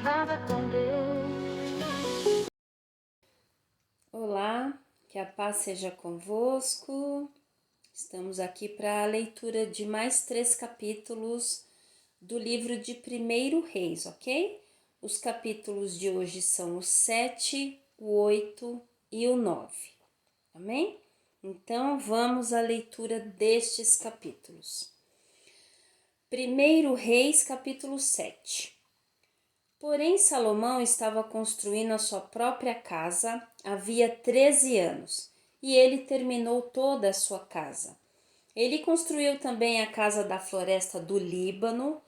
Nada com Deus. Olá, que a paz seja convosco. Estamos aqui para a leitura de mais 3 capítulos do livro de 1º Reis, ok? Os capítulos de hoje são o 7, o 8 e o 9, amém? Então vamos à leitura destes capítulos. 1º Reis, capítulo 7. Porém, Salomão estava construindo a sua própria casa havia 13 anos, e ele terminou toda a sua casa. Ele construiu também a casa da floresta do Líbano.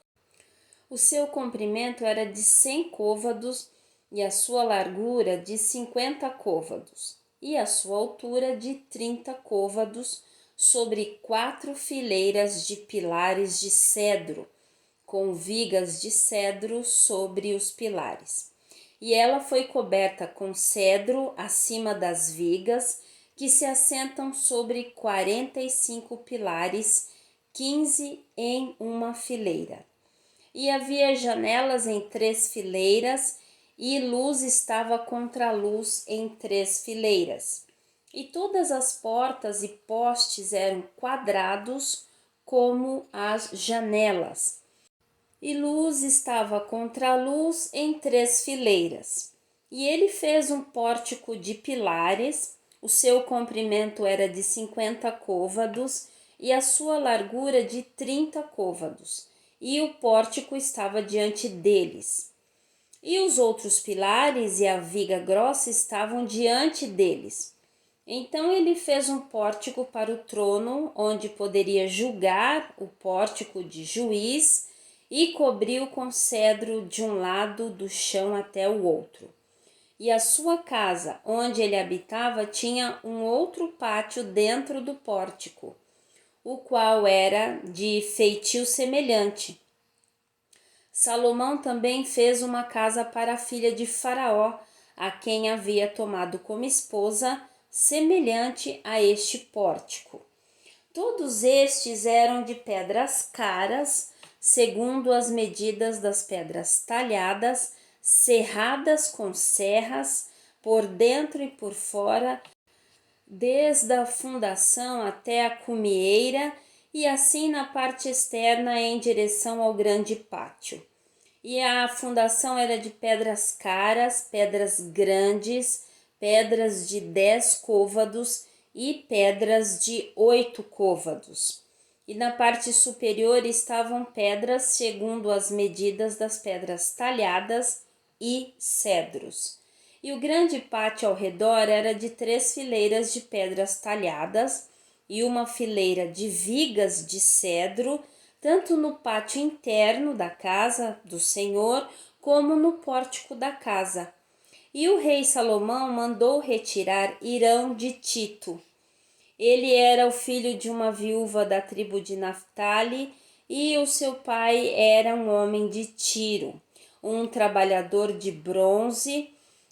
O seu comprimento era de 100 côvados e a sua largura de 50 côvados, e a sua altura de 30 côvados, sobre 4 fileiras de pilares de cedro, com vigas de cedro sobre os pilares. E ela foi coberta com cedro acima das vigas, que se assentam sobre 45 pilares, 15 em uma fileira. E havia janelas em 3 fileiras, e luz estava contra luz em 3 fileiras. E todas as portas e postes eram quadrados como as janelas. E luz estava contra luz em 3 fileiras. E ele fez um pórtico de pilares, o seu comprimento era de 50 côvados e a sua largura de 30 côvados, e o pórtico estava diante deles. E os outros pilares e a viga grossa estavam diante deles. Então ele fez um pórtico para o trono, onde poderia julgar, o pórtico de juiz, e cobriu com cedro de um lado do chão até o outro. E a sua casa, onde ele habitava, tinha um outro pátio dentro do pórtico, o qual era de feitio semelhante. Salomão também fez uma casa para a filha de Faraó, a quem havia tomado como esposa, semelhante a este pórtico. Todos estes eram de pedras caras, segundo as medidas das pedras talhadas, serradas com serras, por dentro e por fora, desde a fundação até a cumieira, e assim na parte externa em direção ao grande pátio. E a fundação era de pedras caras, pedras grandes, pedras de 10 côvados e pedras de 8 côvados. E na parte superior estavam pedras segundo as medidas das pedras talhadas e cedros. E o grande pátio ao redor era de 3 fileiras de pedras talhadas e uma fileira de vigas de cedro, tanto no pátio interno da casa do Senhor, como no pórtico da casa. E o rei Salomão mandou retirar Hirão de Tito. Ele era o filho de uma viúva da tribo de Naftali, e o seu pai era um homem de Tiro, um trabalhador de bronze,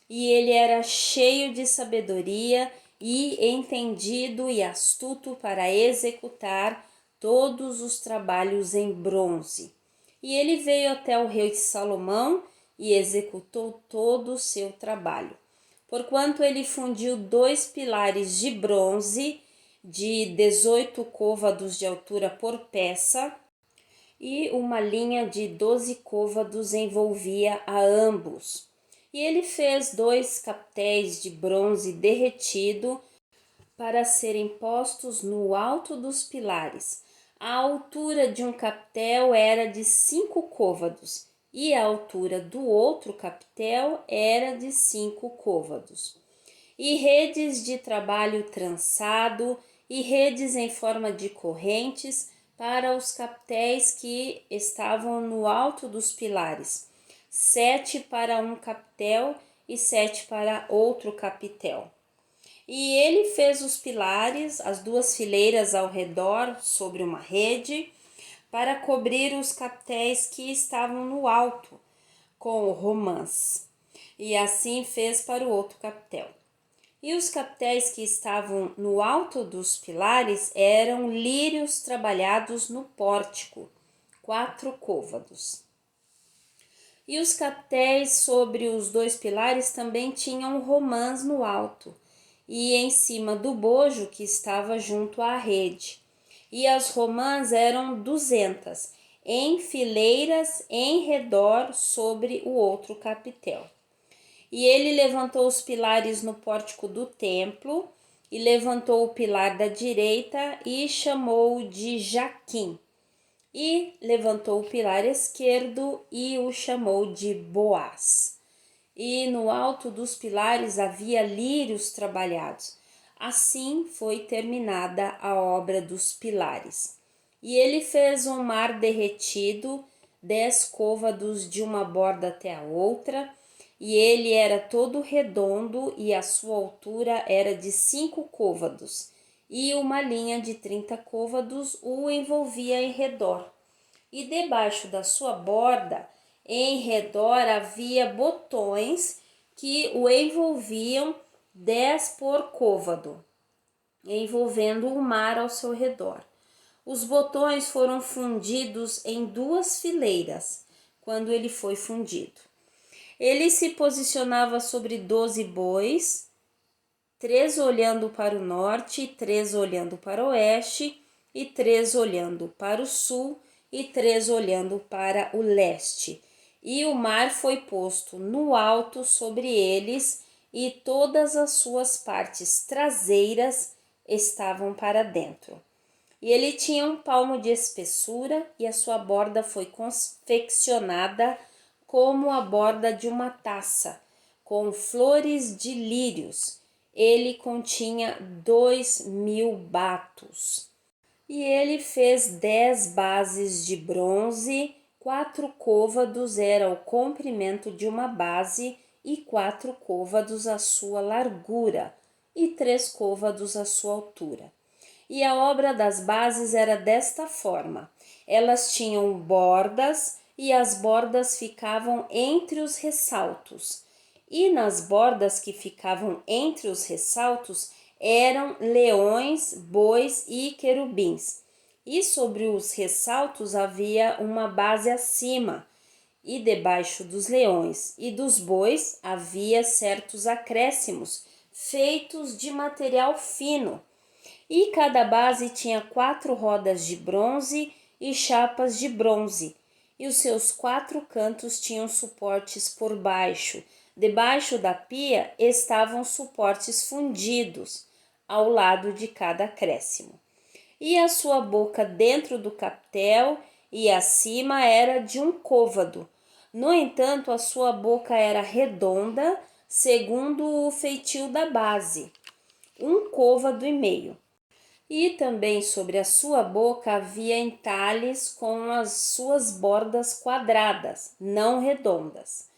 e ele era cheio de sabedoria e entendido e astuto para executar todos os trabalhos em bronze. E ele veio até o rei Salomão e executou todo o seu trabalho. Porquanto ele fundiu 2 pilares de bronze de 18 côvados de altura por peça, e uma linha de 12 côvados envolvia a ambos. E ele fez 2 captéis de bronze derretido para serem postos no alto dos pilares. A altura de um captel era de 5 côvados e a altura do outro captel era de 5 côvados. E redes de trabalho trançado e redes em forma de correntes para os captéis que estavam no alto dos pilares, 7 para um captel e 7 para outro capitel. E ele fez os pilares, as 2 fileiras ao redor, sobre uma rede, para cobrir os captéis que estavam no alto, com romãs. E assim fez para o outro captel. E os captéis que estavam no alto dos pilares eram lírios trabalhados no pórtico, 4 côvados. E os capitéis sobre os dois pilares também tinham romãs no alto, e em cima do bojo que estava junto à rede. E as romãs eram 200, em fileiras em redor sobre o outro capitel. E ele levantou os pilares no pórtico do templo, e levantou o pilar da direita e chamou-o de Jaquim. E levantou o pilar esquerdo e o chamou de Boaz. E no alto dos pilares havia lírios trabalhados. Assim foi terminada a obra dos pilares. E ele fez um mar derretido, 10 côvados de uma borda até a outra, e ele era todo redondo, e a sua altura era de 5 côvados, e uma linha de 30 côvados o envolvia em redor. E debaixo da sua borda, em redor, havia botões que o envolviam 10 por côvado, envolvendo o mar ao seu redor. Os botões foram fundidos em 2 fileiras, quando ele foi fundido. Ele se posicionava sobre 12 bois, 3 olhando para o norte, 3 olhando para o oeste, e 3 olhando para o sul, e 3 olhando para o leste. E o mar foi posto no alto sobre eles, e todas as suas partes traseiras estavam para dentro. E ele tinha 1 palmo de espessura, e a sua borda foi confeccionada como a borda de uma taça, com flores de lírios. Ele continha 2.000 batos. E ele fez 10 bases de bronze, 4 côvados era o comprimento de uma base, e 4 côvados a sua largura, e 3 côvados a sua altura. E a obra das bases era desta forma: elas tinham bordas, e as bordas ficavam entre os ressaltos. E nas bordas que ficavam entre os ressaltos eram leões, bois e querubins. E sobre os ressaltos havia uma base acima, e debaixo dos leões e dos bois havia certos acréscimos feitos de material fino. E cada base tinha 4 rodas de bronze e chapas de bronze, e os seus 4 cantos tinham suportes por baixo. Debaixo da pia estavam suportes fundidos ao lado de cada acréscimo. E a sua boca dentro do capitel e acima era de 1 côvado. No entanto, a sua boca era redonda, segundo o feitio da base, 1 côvado e meio. E também sobre a sua boca havia entalhes com as suas bordas quadradas, não redondas.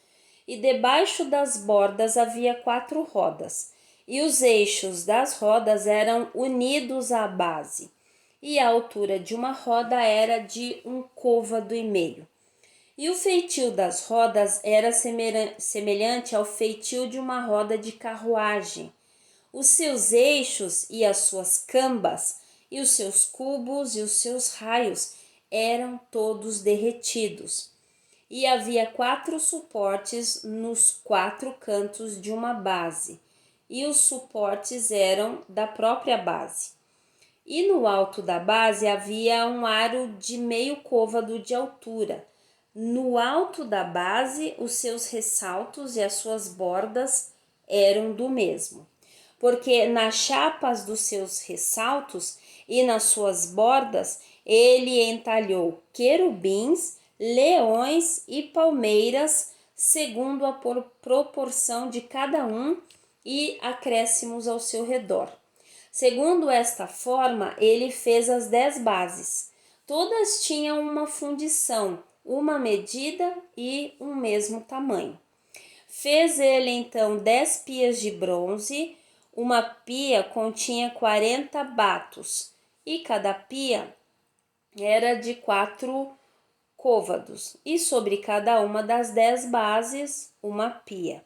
E debaixo das bordas havia 4 rodas, e os eixos das rodas eram unidos à base, e a altura de uma roda era de 1 côvado e meio. E o feitio das rodas era semelhante ao feitio de uma roda de carruagem. Os seus eixos e as suas cambas, e os seus cubos e os seus raios eram todos derretidos. E havia 4 suportes nos 4 cantos de uma base, e os suportes eram da própria base. E no alto da base havia um aro de meio côvado de altura. No alto da base, os seus ressaltos e as suas bordas eram do mesmo, porque nas chapas dos seus ressaltos e nas suas bordas ele entalhou querubins, leões e palmeiras, segundo a proporção de cada um, e acréscimos ao seu redor. Segundo esta forma, ele fez as 10 bases. Todas tinham uma fundição, uma medida e um mesmo tamanho. Fez ele então 10 pias de bronze. Uma pia continha 40 batos, e cada pia era de 4 côvados, e sobre cada uma das 10 bases, uma pia.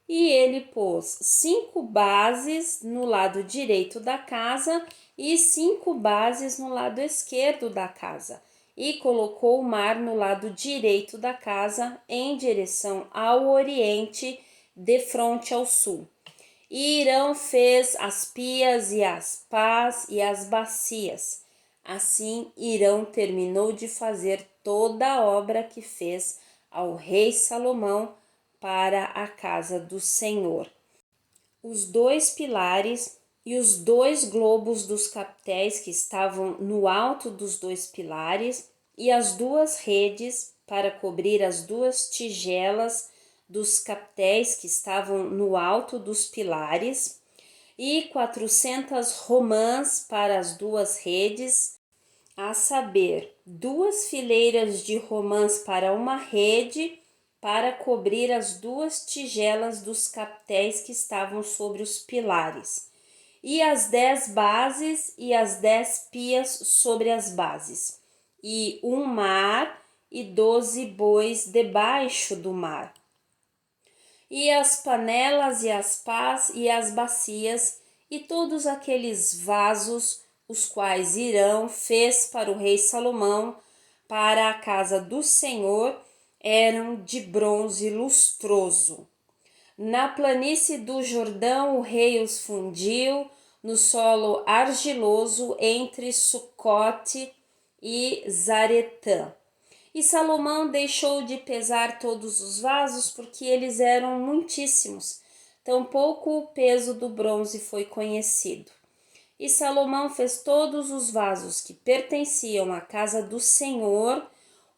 E ele pôs 5 bases no lado direito da casa e 5 bases no lado esquerdo da casa. e colocou o mar no lado direito da casa, em direção ao oriente, de frente ao sul. E Irão fez as pias e as pás e as bacias. Assim, Irão terminou de fazer toda a obra que fez ao rei Salomão para a casa do Senhor. Os 2 pilares e os 2 globos dos capitéis que estavam no alto dos 2 pilares e as 2 redes para cobrir as 2 tigelas dos capitéis que estavam no alto dos pilares e 400 romãs para as 2 redes, a saber, 2 fileiras de romãs para uma rede para cobrir as 2 tigelas dos capitéis que estavam sobre os pilares, e as 10 bases e as 10 pias sobre as bases, e um mar e 12 bois debaixo do mar. E as panelas e as pás e as bacias e todos aqueles vasos, os quais Irão fez para o rei Salomão, para a casa do Senhor, eram de bronze lustroso. Na planície do Jordão o rei os fundiu no solo argiloso entre Sucote e Zaretã. E Salomão deixou de pesar todos os vasos, porque eles eram muitíssimos. Tampouco o peso do bronze foi conhecido. E Salomão fez todos os vasos que pertenciam à casa do Senhor,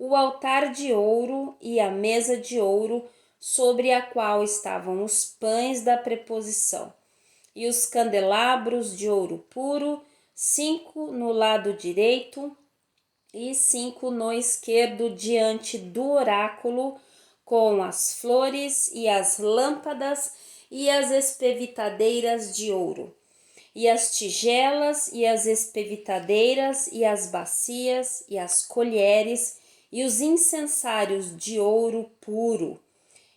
o altar de ouro e a mesa de ouro, sobre a qual estavam os pães da preposição, e os candelabros de ouro puro, 5 no lado direito e 5 no esquerdo, diante do oráculo, com as flores e as lâmpadas e as espevitadeiras de ouro, e as tigelas e as espevitadeiras e as bacias e as colheres e os incensários de ouro puro,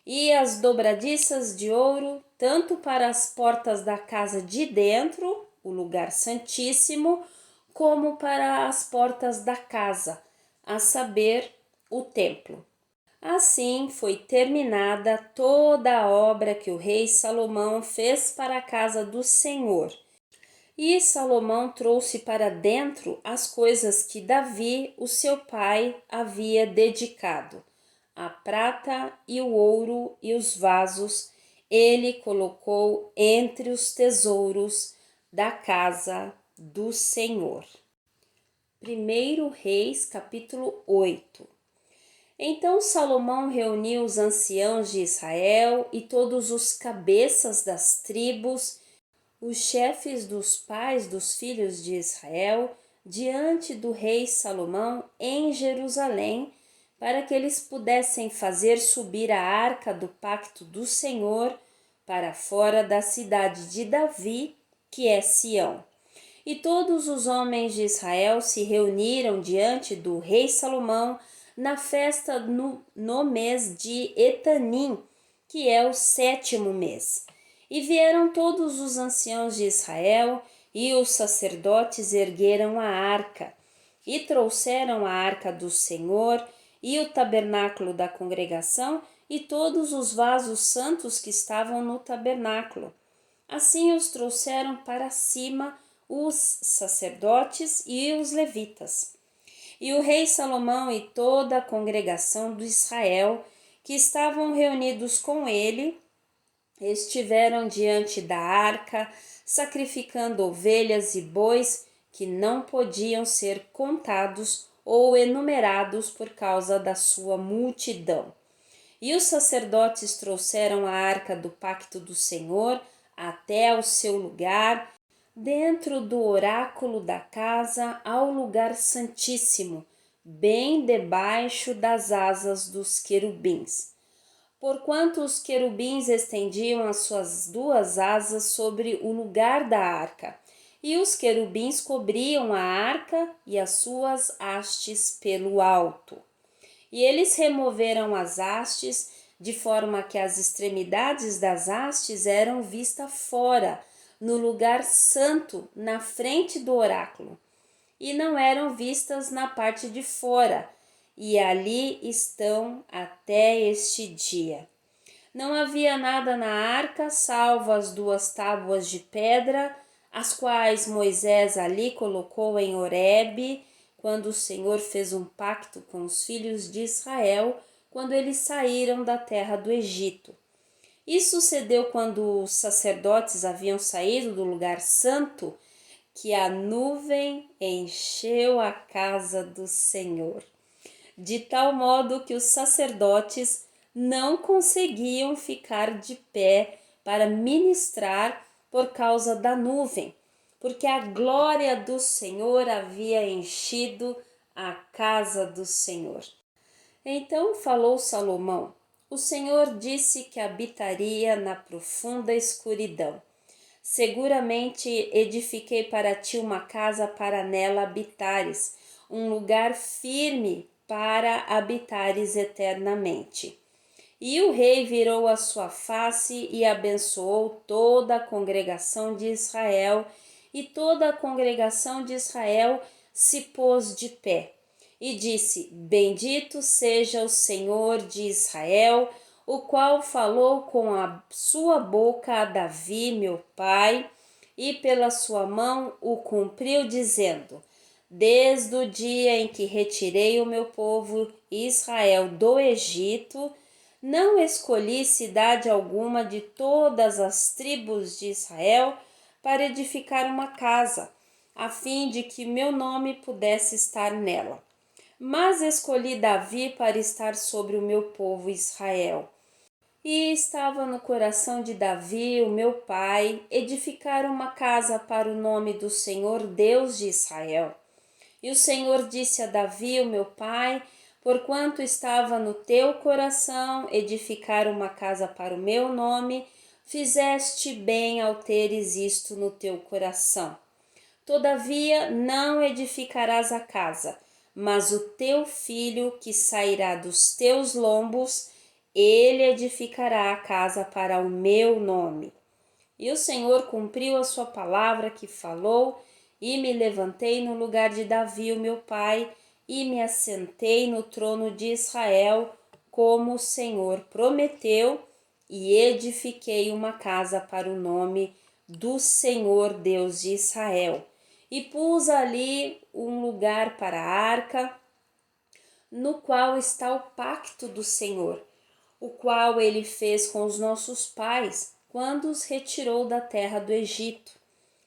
e as dobradiças de ouro, tanto para as portas da casa de dentro, o lugar santíssimo, como para as portas da casa, a saber, o templo. Assim foi terminada toda a obra que o rei Salomão fez para a casa do Senhor. E Salomão trouxe para dentro as coisas que Davi, o seu pai, havia dedicado. A prata e o ouro e os vasos ele colocou entre os tesouros da casa do Senhor. 1 Reis, capítulo 8. Então Salomão reuniu os anciãos de Israel e todos os cabeças das tribos, os chefes dos pais dos filhos de Israel, diante do rei Salomão em Jerusalém, para que eles pudessem fazer subir a arca do pacto do Senhor para fora da cidade de Davi, que é Sião. E todos os homens de Israel se reuniram diante do rei Salomão na festa no mês de Etanim, que é o 7º mês. E vieram todos os anciãos de Israel, e os sacerdotes ergueram a arca, e trouxeram a arca do Senhor, e o tabernáculo da congregação, e todos os vasos santos que estavam no tabernáculo. Assim os trouxeram para cima os sacerdotes e os levitas. E o rei Salomão e toda a congregação de Israel, que estavam reunidos com ele, estiveram diante da arca, sacrificando ovelhas e bois que não podiam ser contados ou enumerados por causa da sua multidão. E os sacerdotes trouxeram a arca do pacto do Senhor até ao seu lugar, dentro do oráculo da casa, ao lugar santíssimo, bem debaixo das asas dos querubins. Porquanto os querubins estendiam as suas 2 asas sobre o lugar da arca, e os querubins cobriam a arca e as suas hastes pelo alto. E eles removeram as hastes, de forma que as extremidades das hastes eram vistas fora, no lugar santo, na frente do oráculo. e não eram vistas na parte de fora, e ali estão até este dia. Não havia nada na arca, salvo as 2 tábuas de pedra, as quais Moisés ali colocou em Horebe, quando o Senhor fez um pacto com os filhos de Israel, quando eles saíram da terra do Egito. Isso sucedeu quando os sacerdotes haviam saído do lugar santo, que a nuvem encheu a casa do Senhor, de tal modo que os sacerdotes não conseguiam ficar de pé para ministrar por causa da nuvem, porque a glória do Senhor havia enchido a casa do Senhor. Então falou Salomão: o Senhor disse que habitaria na profunda escuridão. Seguramente edifiquei para ti uma casa para nela habitares, um lugar firme para habitares eternamente. E o rei virou a sua face e abençoou toda a congregação de Israel, e toda a congregação de Israel se pôs de pé. E disse: Bendito seja o Senhor de Israel, o qual falou com a sua boca a Davi, meu pai, e pela sua mão o cumpriu, dizendo: Desde o dia em que retirei o meu povo Israel do Egito, não escolhi cidade alguma de todas as tribos de Israel para edificar uma casa, a fim de que meu nome pudesse estar nela. Mas escolhi Davi para estar sobre o meu povo Israel. E estava no coração de Davi, o meu pai, edificar uma casa para o nome do Senhor Deus de Israel. E o Senhor disse a Davi, o meu pai: porquanto estava no teu coração edificar uma casa para o meu nome, fizeste bem ao teres isto no teu coração. Todavia não edificarás a casa, mas o teu filho que sairá dos teus lombos, ele edificará a casa para o meu nome. E o Senhor cumpriu a sua palavra que falou, e me levantei no lugar de Davi, o meu pai, e me assentei no trono de Israel, como o Senhor prometeu, e edifiquei uma casa para o nome do Senhor Deus de Israel. E pus ali um lugar para a arca, no qual está o pacto do Senhor, o qual ele fez com os nossos pais, quando os retirou da terra do Egito.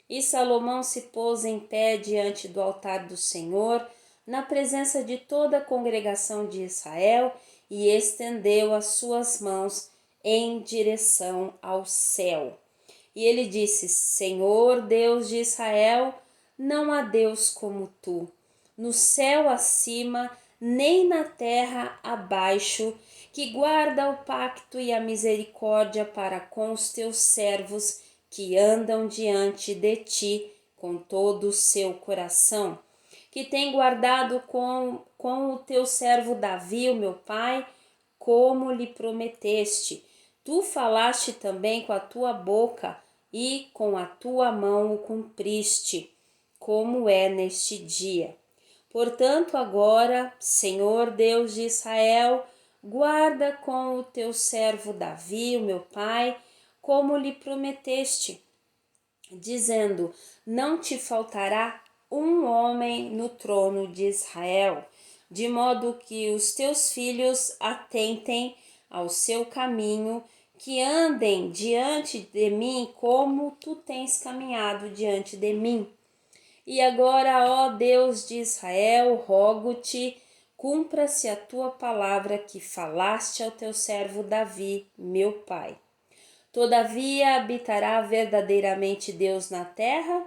E Salomão se pôs em pé diante do altar do Senhor, na presença de toda a congregação de Israel, e estendeu as suas mãos em direção ao céu. E ele disse: Senhor Deus de Israel, não há Deus como tu, no céu acima, nem na terra abaixo, que guarda o pacto e a misericórdia para com os teus servos que andam diante de ti com todo o seu coração, que tem guardado com o teu servo Davi, o meu pai, como lhe prometeste. Tu falaste também com a tua boca e com a tua mão o cumpriste, como é neste dia. Portanto, agora, Senhor Deus de Israel, guarda com o teu servo Davi, o meu pai, como lhe prometeste, dizendo: não te faltará um homem no trono de Israel, de modo que os teus filhos atentem ao seu caminho, que andem diante de mim como tu tens caminhado diante de mim. E agora, ó Deus de Israel, rogo-te, cumpra-se a tua palavra que falaste ao teu servo Davi, meu pai. Todavia habitará verdadeiramente Deus na terra?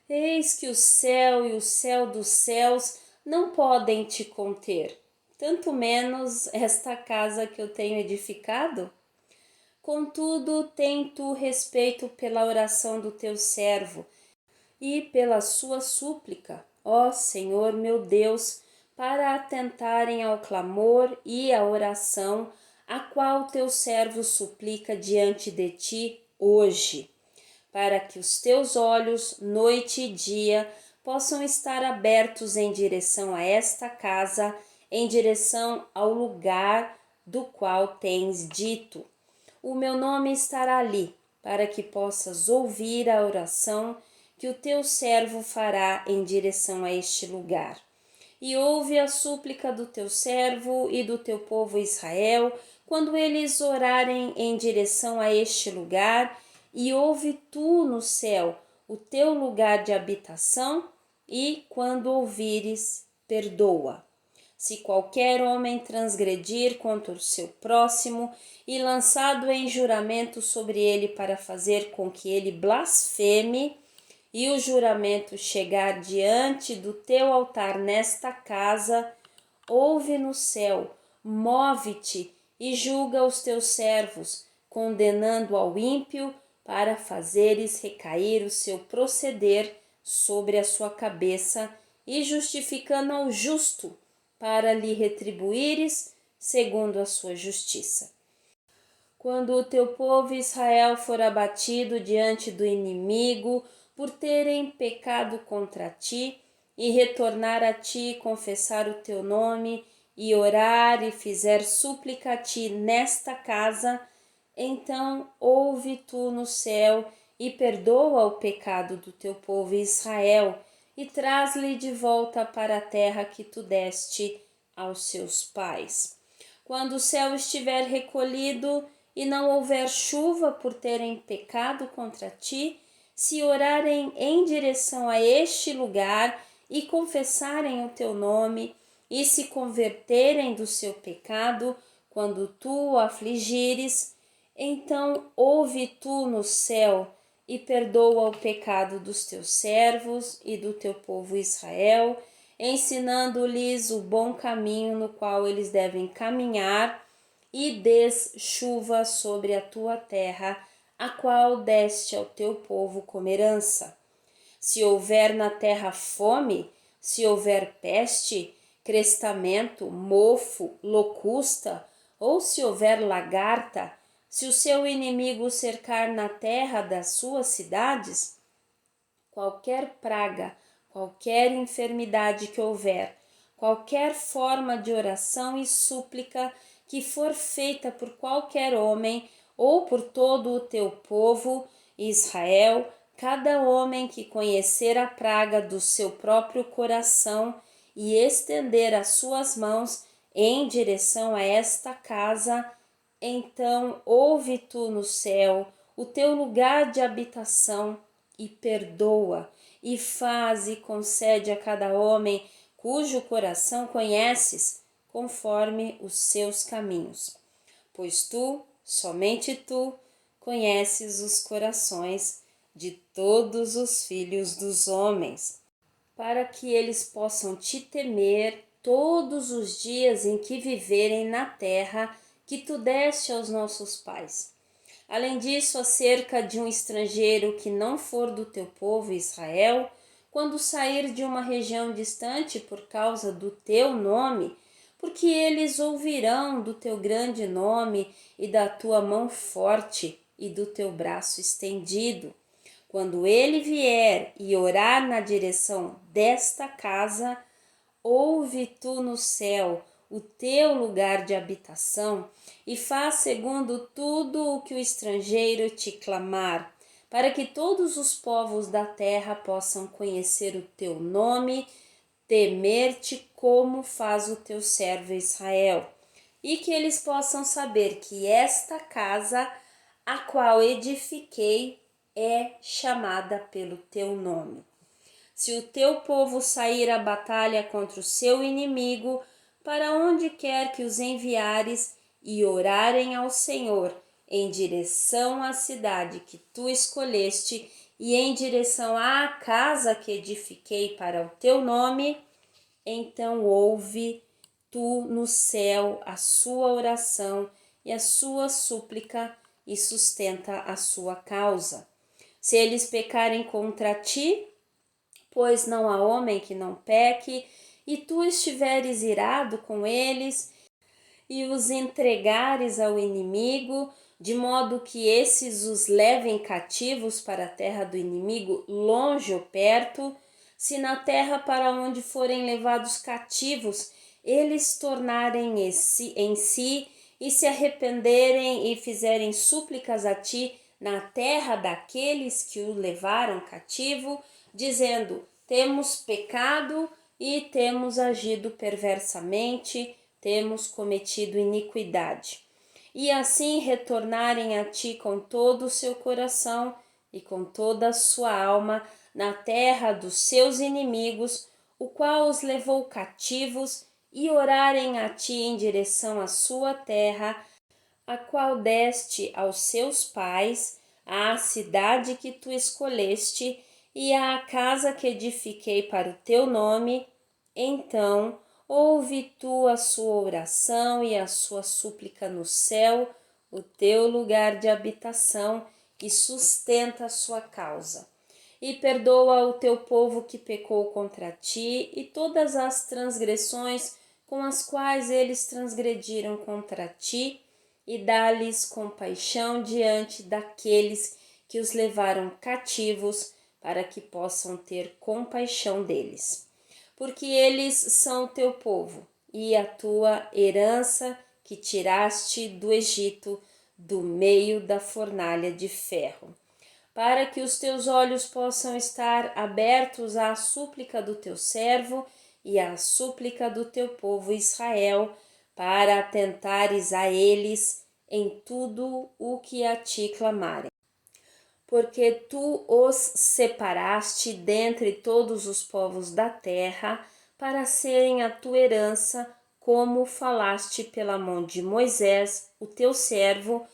Eis que o céu e o céu dos céus não podem te conter, tanto menos esta casa que eu tenho edificado. Contudo, tem tu respeito pela oração do teu servo e pela sua súplica, ó Senhor meu Deus, para atentarem ao clamor e à oração, a qual teu servo suplica diante de ti hoje, para que os teus olhos, noite e dia, possam estar abertos em direção a esta casa, em direção ao lugar do qual tens dito. O meu nome estará ali, para que possas ouvir a oração que o teu servo fará em direção a este lugar. E ouve a súplica do teu servo e do teu povo Israel, quando eles orarem em direção a este lugar, e ouve tu no céu o teu lugar de habitação, e quando ouvires, perdoa. Se qualquer homem transgredir contra o seu próximo e lançado em juramento sobre ele para fazer com que ele blasfeme, e o juramento chegar diante do teu altar nesta casa, ouve no céu, move-te e julga os teus servos, condenando ao ímpio para fazeres recair o seu proceder sobre a sua cabeça e justificando ao justo, para lhe retribuíres segundo a sua justiça. Quando o teu povo Israel for abatido diante do inimigo por terem pecado contra ti, e retornar a ti, confessar o teu nome, e orar e fizer súplica a ti nesta casa, então ouve tu no céu e perdoa o pecado do teu povo Israel, e traz-lhe de volta para a terra que tu deste aos seus pais. Quando o céu estiver recolhido e não houver chuva por terem pecado contra ti, se orarem em direção a este lugar e confessarem o teu nome e se converterem do seu pecado, quando tu o afligires, então ouve tu no céu e perdoa o pecado dos teus servos e do teu povo Israel, ensinando-lhes o bom caminho no qual eles devem caminhar, e des chuva sobre a tua terra, a qual deste ao teu povo como herança. Se houver na terra fome, se houver peste, crestamento, mofo, locusta, ou se houver lagarta, se o seu inimigo cercar na terra das suas cidades, qualquer praga, qualquer enfermidade que houver, qualquer forma de oração e súplica que for feita por qualquer homem ou por todo o teu povo, Israel, cada homem que conhecer a praga do seu próprio coração e estender as suas mãos em direção a esta casa, então ouve tu no céu o teu lugar de habitação e perdoa, e faz e concede a cada homem cujo coração conheces, conforme os seus caminhos. Pois tu, somente tu, conheces os corações de todos os filhos dos homens, para que eles possam te temer todos os dias em que viverem na terra que tu deste aos nossos pais. Além disso, acerca de um estrangeiro que não for do teu povo Israel, quando sair de uma região distante por causa do teu nome, porque eles ouvirão do teu grande nome e da tua mão forte e do teu braço estendido. Quando ele vier e orar na direção desta casa, ouve tu no céu o teu lugar de habitação e faz segundo tudo o que o estrangeiro te clamar, para que todos os povos da terra possam conhecer o teu nome, temer-te como faz o teu servo Israel, e que eles possam saber que esta casa, a qual edifiquei, é chamada pelo teu nome. Se o teu povo sair à batalha contra o seu inimigo, para onde quer que os enviares, e orarem ao Senhor em direção à cidade que tu escolheste e em direção à casa que edifiquei para o teu nome, então ouve tu no céu a sua oração e a sua súplica e sustenta a sua causa. Se eles pecarem contra ti, pois não há homem que não peque, e tu estiveres irado com eles e os entregares ao inimigo, de modo que esses os levem cativos para a terra do inimigo, longe ou perto, Se na terra para onde forem levados cativos, eles tornarem em si e se arrependerem e fizerem súplicas a ti na terra daqueles que o levaram cativo, dizendo: temos pecado e temos agido perversamente, temos cometido iniquidade. E assim retornarem a ti com todo o seu coração e com toda a sua alma na terra dos seus inimigos, o qual os levou cativos, e orarem a ti em direção à sua terra, a qual deste aos seus pais, à cidade que tu escolheste e à casa que edifiquei para o teu nome, então ouve tu a sua oração e a sua súplica no céu, o teu lugar de habitação, e sustenta a sua causa. E perdoa o teu povo que pecou contra ti e todas as transgressões com as quais eles transgrediram contra ti, e dá-lhes compaixão diante daqueles que os levaram cativos, para que possam ter compaixão deles. Porque eles são o teu povo e a tua herança que tiraste do Egito, do meio da fornalha de ferro. Para que os teus olhos possam estar abertos à súplica do teu servo e à súplica do teu povo Israel, para atentares a eles em tudo o que a ti clamarem. Porque tu os separaste dentre todos os povos da terra, para serem a tua herança, como falaste pela mão de Moisés, o teu servo,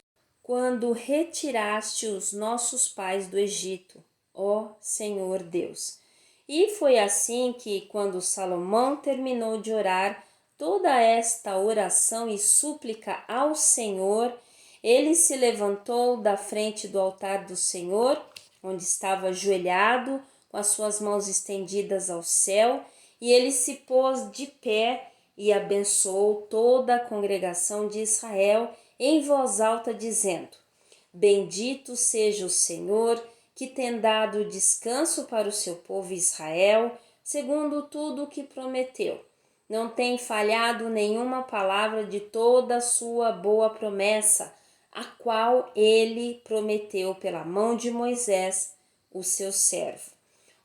quando retiraste os nossos pais do Egito, ó Senhor Deus. E foi assim que, quando Salomão terminou de orar toda esta oração e súplica ao Senhor, ele se levantou da frente do altar do Senhor, onde estava ajoelhado, com as suas mãos estendidas ao céu, e ele se pôs de pé e abençoou toda a congregação de Israel em voz alta, dizendo: Bendito seja o Senhor, que tem dado descanso para o seu povo Israel, segundo tudo o que prometeu. Não tem falhado nenhuma palavra de toda a sua boa promessa, a qual ele prometeu pela mão de Moisés, o seu servo.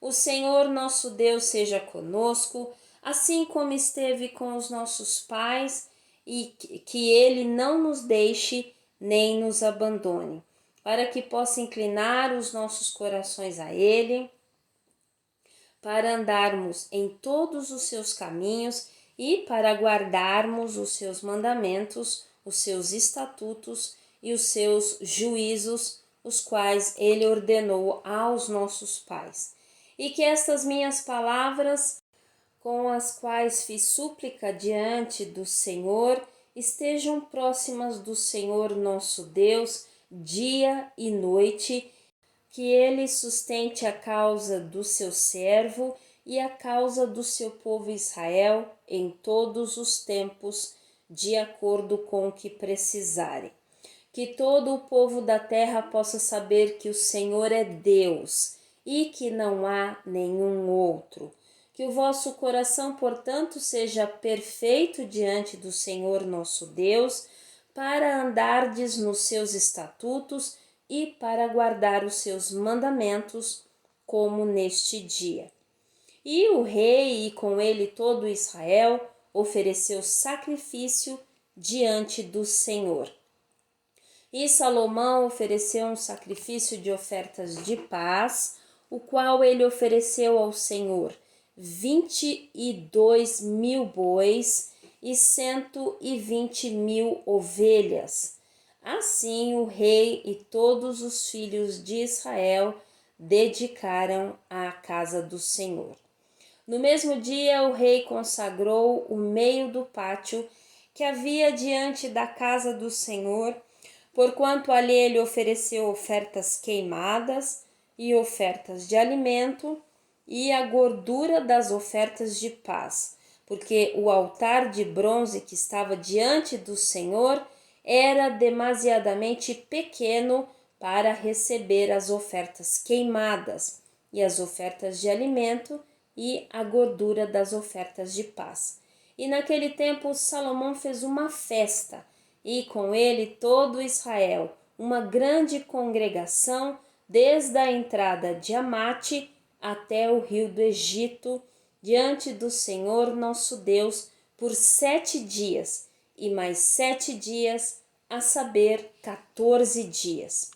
O Senhor nosso Deus seja conosco, assim como esteve com os nossos pais, e que ele não nos deixe nem nos abandone, para que possa inclinar os nossos corações a ele, para andarmos em todos os seus caminhos e para guardarmos os seus mandamentos, os seus estatutos e os seus juízos, os quais ele ordenou aos nossos pais. E que estas minhas palavras, com as quais fiz súplica diante do Senhor, estejam próximas do Senhor nosso Deus, dia e noite, que ele sustente a causa do seu servo e a causa do seu povo Israel em todos os tempos, de acordo com o que precisarem. Que todo o povo da terra possa saber que o Senhor é Deus e que não há nenhum outro. Que o vosso coração, portanto, seja perfeito diante do Senhor nosso Deus, para andardes nos seus estatutos e para guardar os seus mandamentos, como neste dia. E o rei e com ele todo Israel ofereceu sacrifício diante do Senhor. E Salomão ofereceu um sacrifício de ofertas de paz, o qual ele ofereceu ao Senhor 22.000 bois e 120.000 ovelhas. Assim o rei e todos os filhos de Israel dedicaram à casa do Senhor. No mesmo dia o rei consagrou o meio do pátio que havia diante da casa do Senhor, porquanto ali ele ofereceu ofertas queimadas e ofertas de alimento e a gordura das ofertas de paz, porque o altar de bronze que estava diante do Senhor era demasiadamente pequeno para receber as ofertas queimadas e as ofertas de alimento e a gordura das ofertas de paz. E naquele tempo Salomão fez uma festa, e com ele todo Israel, uma grande congregação, desde a entrada de Amate até o rio do Egito, diante do Senhor nosso Deus, por 7 dias, e mais 7 dias, a saber, 14 dias.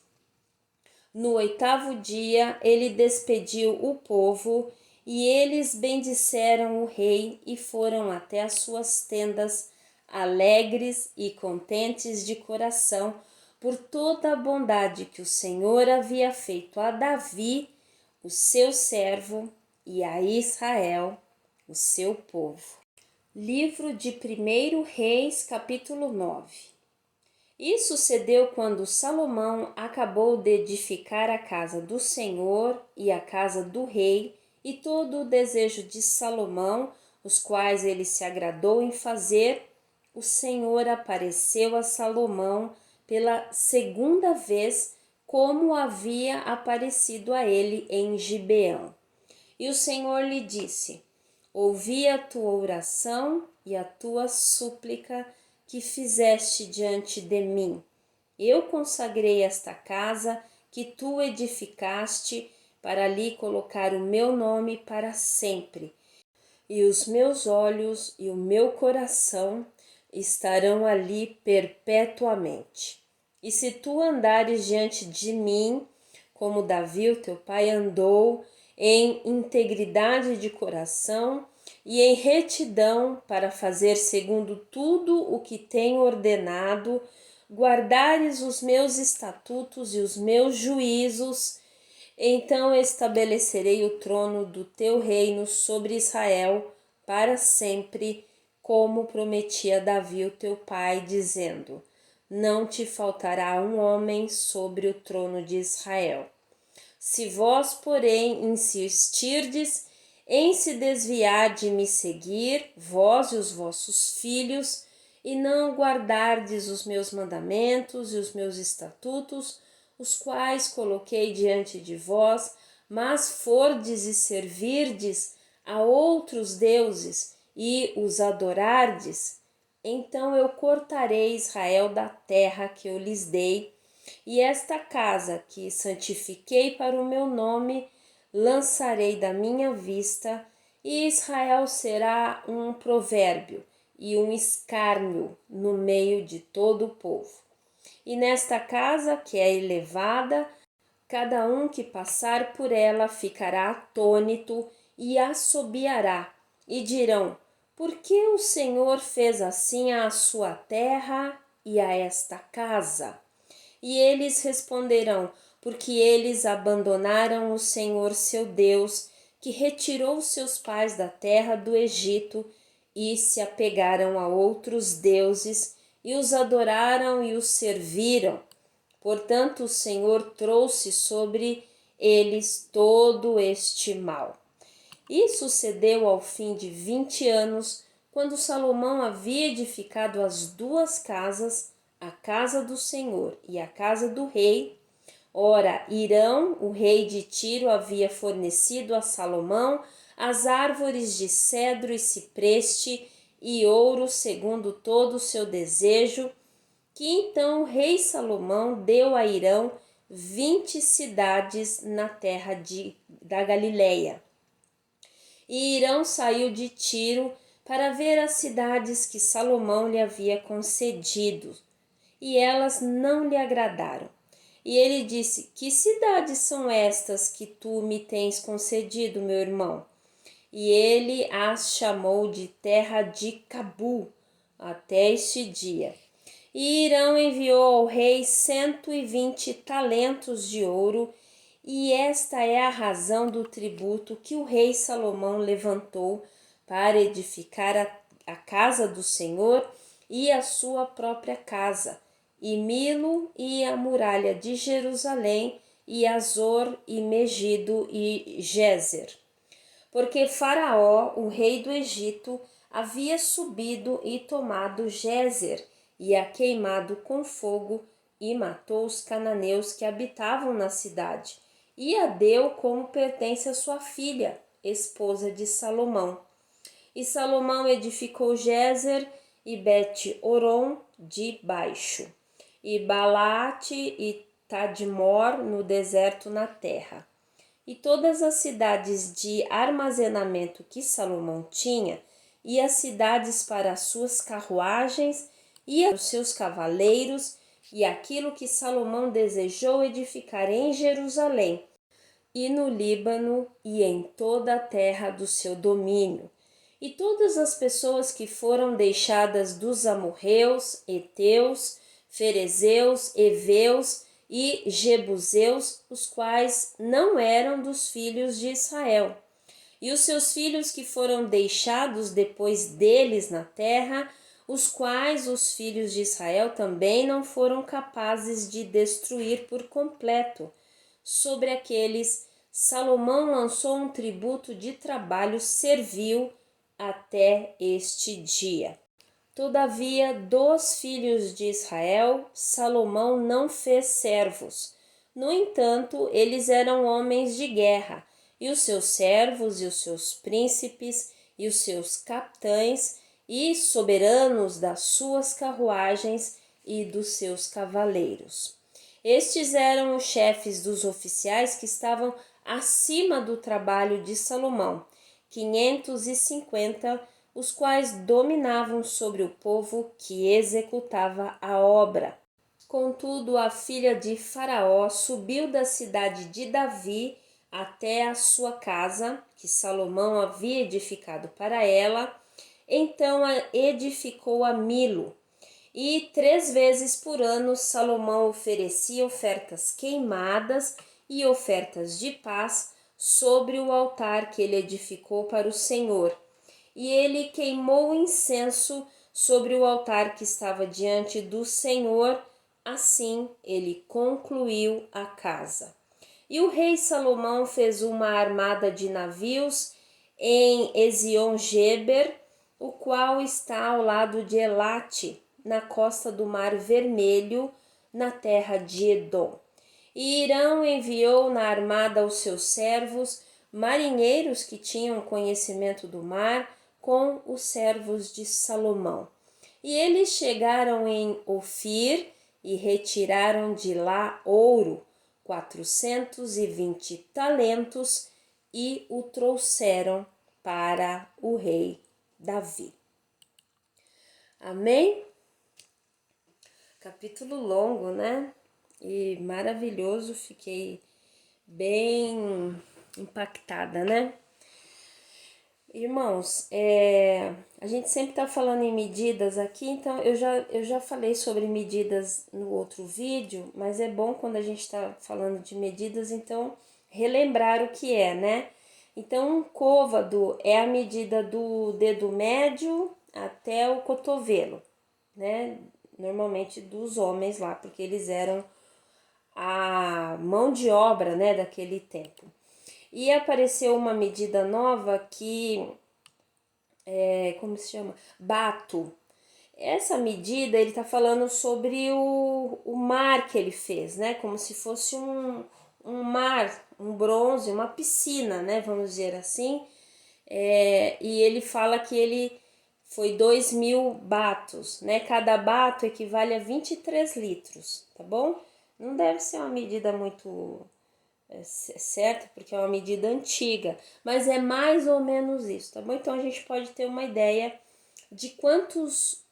No 8º dia, ele despediu o povo, e eles bendisseram o rei e foram até as suas tendas, alegres e contentes de coração, por toda a bondade que o Senhor havia feito a Davi, o seu servo, e a Israel, o seu povo. Livro de 1 Reis, capítulo 9. E sucedeu quando Salomão acabou de edificar a casa do Senhor e a casa do rei, e todo o desejo de Salomão, os quais ele se agradou em fazer, o Senhor apareceu a Salomão pela 2ª vez, como havia aparecido a ele em Gibeão. E o Senhor lhe disse: ouvi a tua oração e a tua súplica que fizeste diante de mim. Eu consagrei esta casa que tu edificaste para ali colocar o meu nome para sempre. E os meus olhos e o meu coração estarão ali perpetuamente. E se tu andares diante de mim, como Davi, o teu pai, andou, em integridade de coração e em retidão para fazer segundo tudo o que tenho ordenado, guardares os meus estatutos e os meus juízos, então estabelecerei o trono do teu reino sobre Israel para sempre, como prometia Davi, o teu pai, dizendo: não te faltará um homem sobre o trono de Israel. Se vós, porém, insistirdes em se desviar de me seguir, vós e os vossos filhos, e não guardardes os meus mandamentos e os meus estatutos, os quais coloquei diante de vós, mas fordes e servirdes a outros deuses e os adorardes, então eu cortarei Israel da terra que eu lhes dei, e esta casa que santifiquei para o meu nome lançarei da minha vista, e Israel será um provérbio e um escárnio no meio de todo o povo. E nesta casa que é elevada, cada um que passar por ela ficará atônito e assobiará, e dirão: por que o Senhor fez assim à sua terra e a esta casa? E eles responderão: porque eles abandonaram o Senhor seu Deus, que retirou seus pais da terra do Egito, e se apegaram a outros deuses, e os adoraram e os serviram. Portanto, o Senhor trouxe sobre eles todo este mal. E sucedeu ao fim de 20 anos, quando Salomão havia edificado as 2 casas, a casa do Senhor e a casa do rei. Ora, Hirão, o rei de Tiro, havia fornecido a Salomão as árvores de cedro e cipreste e ouro segundo todo o seu desejo, que então o rei Salomão deu a Hirão 20 cidades na terra da Galileia. E Hirão saiu de Tiro para ver as cidades que Salomão lhe havia concedido, e elas não lhe agradaram. E ele disse: que cidades são estas que tu me tens concedido, meu irmão? E ele as chamou de terra de Cabu, até este dia. E Hirão enviou ao rei 120 talentos de ouro, e esta é a razão do tributo que o rei Salomão levantou para edificar a casa do Senhor e a sua própria casa, e Milo e a muralha de Jerusalém, e Azor e Megido e Gézer. Porque Faraó, o rei do Egito, havia subido e tomado Gézer, e a queimado com fogo, e matou os cananeus que habitavam na cidade, e a deu como pertence a sua filha, esposa de Salomão. E Salomão edificou Gézer e Bet-Horon de baixo, e Balaate e Tadmor no deserto na terra. E todas as cidades de armazenamento que Salomão tinha, e as cidades para as suas carruagens e os seus cavaleiros, e aquilo que Salomão desejou edificar em Jerusalém, e no Líbano, e em toda a terra do seu domínio. E todas as pessoas que foram deixadas dos amorreus, heteus, ferezeus, heveus e jebuseus, os quais não eram dos filhos de Israel. E os seus filhos que foram deixados depois deles na terra, os quais os filhos de Israel também não foram capazes de destruir por completo. Sobre aqueles, Salomão lançou um tributo de trabalho servil até este dia. Todavia, dos filhos de Israel, Salomão não fez servos. No entanto, eles eram homens de guerra, e os seus servos, e os seus príncipes, e os seus capitães, e soberanos das suas carruagens e dos seus cavaleiros. Estes eram os chefes dos oficiais que estavam acima do trabalho de Salomão, 550, os quais dominavam sobre o povo que executava a obra. Contudo, a filha de Faraó subiu da cidade de Davi até a sua casa, que Salomão havia edificado para ela. Então a edificou a Milo. E 3 vezes por ano Salomão oferecia ofertas queimadas e ofertas de paz sobre o altar que ele edificou para o Senhor. E ele queimou incenso sobre o altar que estava diante do Senhor. Assim ele concluiu a casa. E o rei Salomão fez uma armada de navios em Ezion-Geber, o qual está ao lado de Elate, na costa do Mar Vermelho, na terra de Edom. E Irão enviou na armada aos seus servos, marinheiros que tinham conhecimento do mar, com os servos de Salomão. E eles chegaram em Ofir e retiraram de lá ouro, 420 talentos, e o trouxeram para o rei Davi. Amém? Capítulo longo, né? E maravilhoso, fiquei bem impactada, né? Irmãos, a gente sempre está falando em medidas aqui, então eu já falei sobre medidas no outro vídeo, mas é bom quando a gente está falando de medidas, então relembrar o que é, né? Então, um côvado é a medida do dedo médio até o cotovelo, né? Normalmente dos homens lá, porque eles eram a mão de obra, né, daquele tempo. E apareceu uma medida nova que como se chama? Bato. Essa medida, ele tá falando sobre o mar que ele fez, né? Como se fosse um mar, um bronze, uma piscina, né? Vamos dizer assim. E ele fala que ele foi 2.000 batos, né? Cada bato equivale a 23 litros, tá bom? Não deve ser uma medida muito certa, porque é uma medida antiga, mas é mais ou menos isso, tá bom? Então a gente pode ter uma ideia de quantos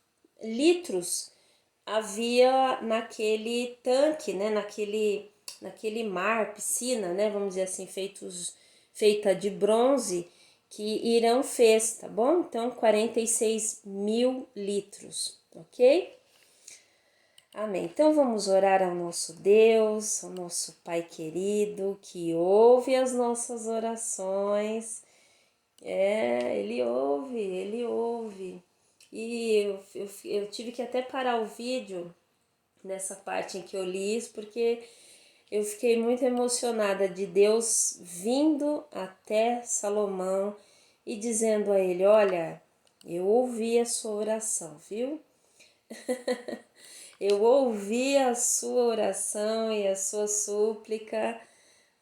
litros havia naquele tanque, né? Naquele mar, piscina, né? Vamos dizer assim, feita de bronze que Irão fez, tá bom? Então 46.000 litros, ok? Amém. Então vamos orar ao nosso Deus, ao nosso Pai querido, que ouve as nossas orações. Ele ouve, ele ouve. E eu tive que até parar o vídeo nessa parte em que eu li isso, porque eu fiquei muito emocionada de Deus vindo até Salomão e dizendo a ele: olha, eu ouvi a sua oração, viu? Eu ouvi a sua oração e a sua súplica,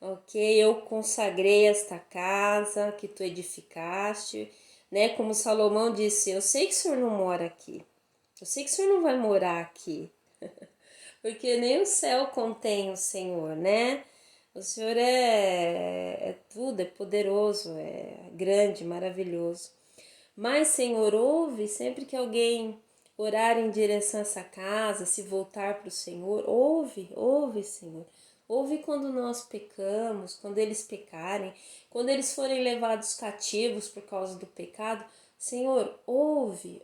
ok? Eu consagrei esta casa que tu edificaste, né? Como Salomão disse, eu sei que o Senhor não mora aqui, eu sei que o Senhor não vai morar aqui, porque nem o céu contém o Senhor, né? O Senhor é tudo, é poderoso, é grande, maravilhoso. Mas, Senhor, ouve sempre que alguém orar em direção a essa casa, se voltar para o Senhor, ouve, Senhor. Ouve quando nós pecamos, quando eles pecarem, quando eles forem levados cativos por causa do pecado. Senhor, ouve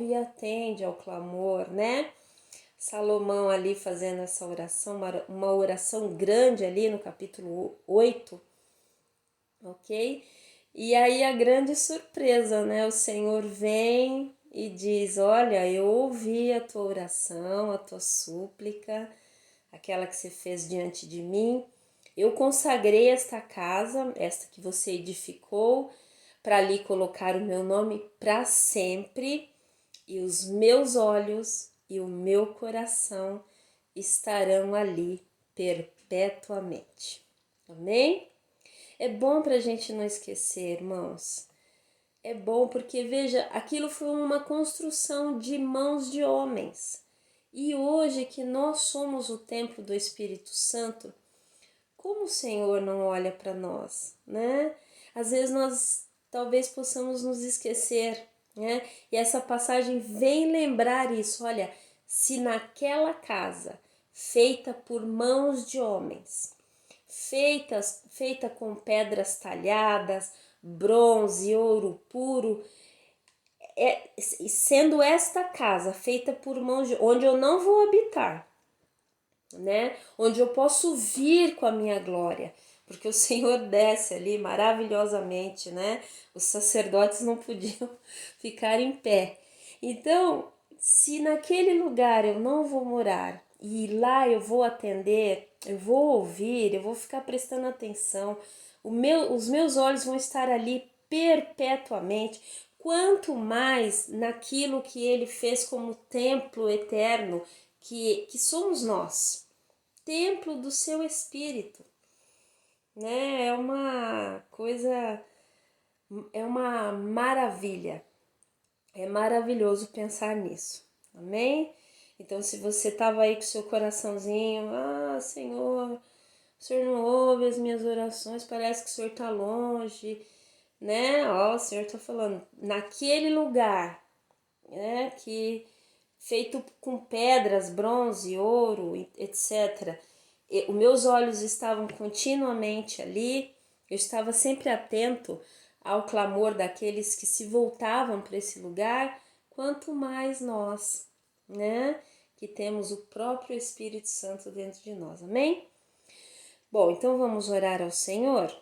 e atende ao clamor, né? Salomão ali fazendo essa oração, uma oração grande ali no capítulo 8, ok? E aí a grande surpresa, né? O Senhor vem e diz: Olha, eu ouvi a tua oração, a tua súplica, aquela que você fez diante de mim. Eu consagrei esta casa, esta que você edificou, para ali colocar o meu nome para sempre, e os meus olhos e o meu coração estarão ali perpetuamente. Amém? É bom para a gente não esquecer, irmãos. É bom porque, veja, aquilo foi uma construção de mãos de homens. E hoje que nós somos o templo do Espírito Santo, como o Senhor não olha para nós, né? Às vezes nós talvez possamos nos esquecer, né? E essa passagem vem lembrar isso. Olha, se naquela casa feita por mãos de homens, feita com pedras talhadas, bronze, ouro puro, sendo esta casa feita por mãos de onde eu não vou habitar, né? Onde eu posso vir com a minha glória, porque o Senhor desce ali maravilhosamente, né? Os sacerdotes não podiam ficar em pé. Então, se naquele lugar eu não vou morar e lá eu vou atender, eu vou ouvir, eu vou ficar prestando atenção, os meus olhos vão estar ali perpetuamente, quanto mais naquilo que ele fez como templo eterno, que somos nós, templo do seu Espírito, né? É uma coisa, é uma maravilha, é maravilhoso pensar nisso, amém? Então, se você estava aí com seu coraçãozinho, Senhor, o Senhor não ouve as minhas orações, parece que o Senhor está longe, né? O Senhor está falando, naquele lugar, né, que feito com pedras, bronze, ouro, etc. Os meus olhos estavam continuamente ali, eu estava sempre atento ao clamor daqueles que se voltavam para esse lugar, quanto mais nós, né, que temos o próprio Espírito Santo dentro de nós, amém? Bom, então vamos orar ao Senhor.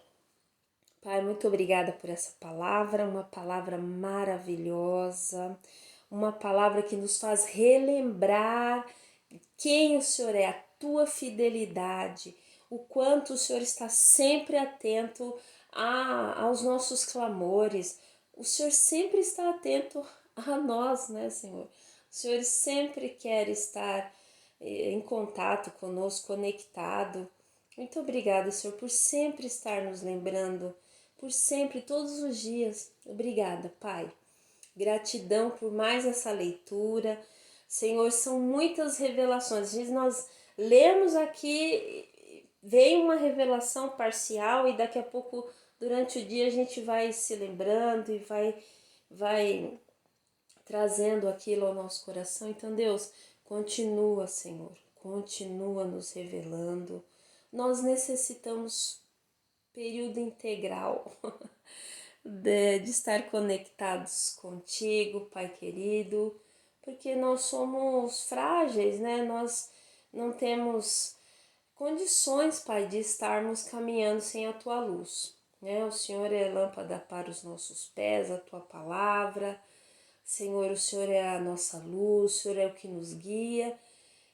Pai, muito obrigada por essa palavra, uma palavra maravilhosa, uma palavra que nos faz relembrar quem o Senhor é, a tua fidelidade, o quanto o Senhor está sempre atento aos nossos clamores. O Senhor sempre está atento a nós, né, Senhor? O Senhor sempre quer estar em contato conosco, conectado. Muito obrigada, Senhor, por sempre estar nos lembrando, por sempre, todos os dias. Obrigada, Pai. Gratidão por mais essa leitura. Senhor, são muitas revelações. Às vezes nós lemos aqui, vem uma revelação parcial e daqui a pouco, durante o dia, a gente vai se lembrando e vai trazendo aquilo ao nosso coração. Então, Deus, continua, Senhor, continua nos revelando. Nós necessitamos período integral de estar conectados contigo, Pai querido, porque nós somos frágeis, né? Nós não temos condições, Pai, de estarmos caminhando sem a tua luz, né? O Senhor é lâmpada para os nossos pés, a tua palavra. Senhor, o Senhor é a nossa luz, o Senhor é o que nos guia.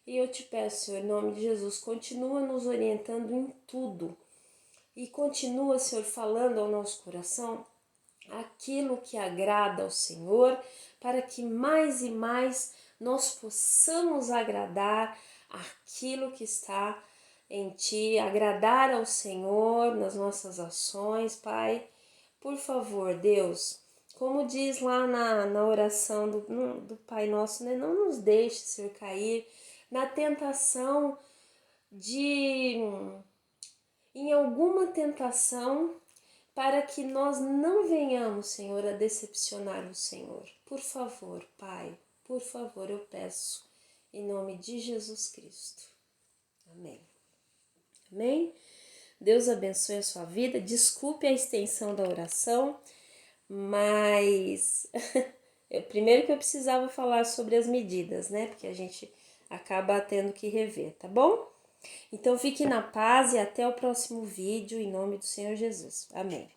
E eu te peço, Senhor, em nome de Jesus, continua nos orientando em tudo. E continua, Senhor, falando ao nosso coração aquilo que agrada ao Senhor, para que mais e mais nós possamos agradar aquilo que está em Ti, agradar ao Senhor nas nossas ações, Pai. Por favor, Deus, como diz lá na oração do Pai Nosso, né? Não nos deixe, Senhor, cair na tentação em alguma tentação, para que nós não venhamos, Senhor, a decepcionar o Senhor. Por favor, Pai, por favor, eu peço, em nome de Jesus Cristo. Amém. Amém? Deus abençoe a sua vida. Desculpe a extensão da oração, mas primeiro que eu precisava falar sobre as medidas, né? Porque a gente acaba tendo que rever, tá bom? Então fique na paz e até o próximo vídeo, em nome do Senhor Jesus. Amém.